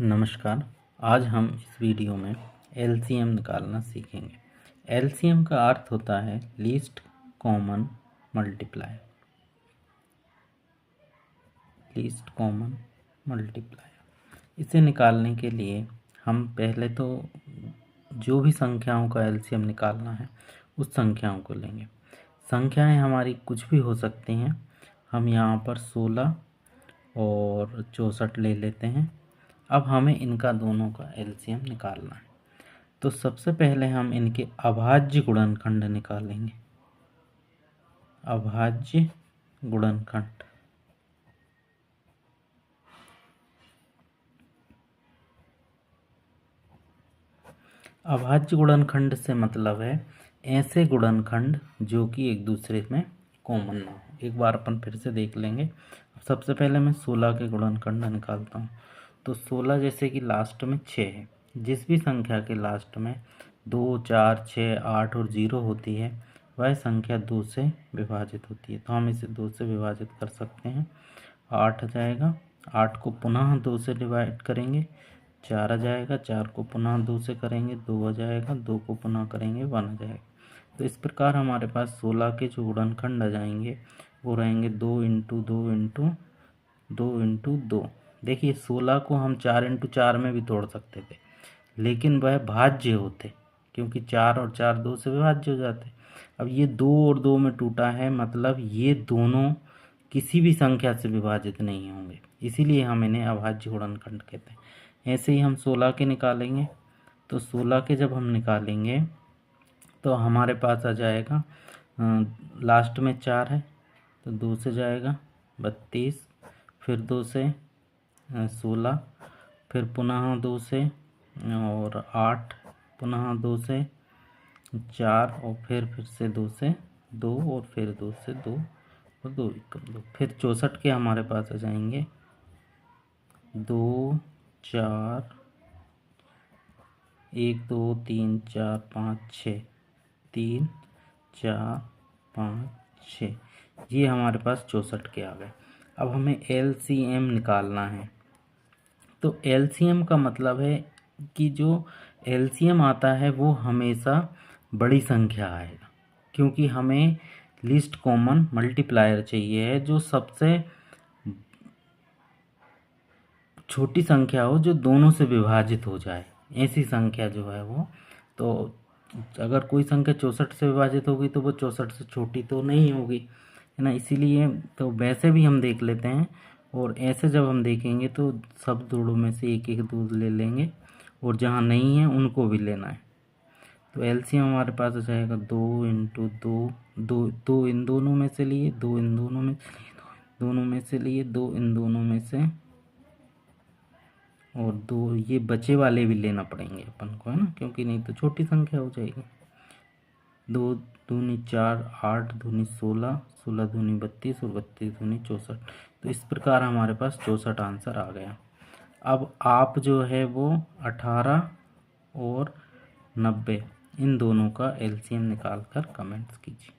नमस्कार। आज हम इस वीडियो में एलसीएम निकालना सीखेंगे। एलसीएम का अर्थ होता है least common multiplier. Least common multiplier इसे निकालने के लिए हम पहले तो जो भी संख्याओं का एलसीएम निकालना है उस संख्याओं को लेंगे। संख्याएं हमारी कुछ भी हो सकती हैं। हम यहाँ पर 16 और 64 ले लेते हैं। अब हमें इनका दोनों का एलसीएम निकालना है। तो सबसे पहले हम इनके अभाज्य गुणनखंड निकालेंगे। अभाज्य गुणनखंड अभाज्य गुणनखंड से मतलब है ऐसे गुणनखंड जो कि एक दूसरे में कॉमन ना हो। एक बार अपन फिर से देख लेंगे। सबसे पहले मैं 16 के गुणनखंड निकालता हूँ। तो 16 जैसे कि लास्ट में 6 है। जिस भी संख्या के लास्ट में 2, 4, 6, 8 और 0 होती है वह संख्या 2 से विभाजित होती है। तो हम इसे 2 से विभाजित कर सकते हैं। 8 आ जाएगा। 8 को पुनः 2 से डिवाइड करेंगे, 4 आ जाएगा। 4 को पुनः 2 से करेंगे, 2 आ जाएगा। 2 को पुनः करेंगे, 1 आ जाएगा। तो इस प्रकार हमारे पास 16 के जो गुणनखंड आ जाएंगे वो रहेंगे 2 इंटू 2 इंटू 2 इंटू 2। देखिए 16 को हम 4 इंटू 4 में भी तोड़ सकते थे, लेकिन वह भाज्य होते, क्योंकि 4 और 4 2 से विभाज्य हो जाते। अब ये 2 और 2 में टूटा है, मतलब ये दोनों किसी भी संख्या से विभाजित नहीं होंगे, इसीलिए हम इन्हें अभाज्य गुणनखंड कहते हैं। ऐसे ही हम 16 के निकालेंगे। तो 16 के जब हम निकालेंगे तो हमारे पास आ जाएगा, लास्ट में 4 है तो 2 से जाएगा 32, फिर 2 से 16, फिर पुनः 2 से और 8, पुनः 2 से 4 और फिर से 2 से 2 और फिर 2 से 2 और 2 एकम 2। फिर 64 के हमारे पास आ जाएंगे 2, 4, 1, 2, 3, 4, 5, 6, 3, 4, 5, 6। ये हमारे पास 64 के आ गए। अब हमें एलसीएम निकालना है। तो एलसीएम का मतलब है कि जो एलसीएम आता है वो हमेशा बड़ी संख्या आएगा, क्योंकि हमें लीस्ट कॉमन मल्टीप्लायर चाहिए है जो सबसे छोटी संख्या हो, जो दोनों से विभाजित हो जाए, ऐसी संख्या जो है वो। तो अगर कोई संख्या 64 से विभाजित होगी तो वो 64 से छोटी तो नहीं होगी, है ना। इसीलिए तो वैसे भी हम देख लेते हैं, और ऐसे जब हम देखेंगे तो सब जोड़ों में से एक एक दो ले लेंगे, और जहाँ नहीं है उनको भी लेना है। तो एलसीएम हमारे पास आ जाएगा 2 इंटू 2, 2 इन दोनों में से लिए, 2 इन दोनों में से लिए, दोनों में से लिए, 2 इन दोनों में से, और 2 ये बचे वाले भी लेना पड़ेंगे अपन को, है ना, क्योंकि नहीं तो छोटी संख्या हो जाएगी। 2 दूनी 4, 8 दूनी 16, 16 दूनी 32 और 32 दूनी 64। तो इस प्रकार हमारे पास 64 आंसर आ गया। अब आप जो है वो 18 और 90 इन दोनों का एलसीएम निकाल कर कमेंट्स कीजिए।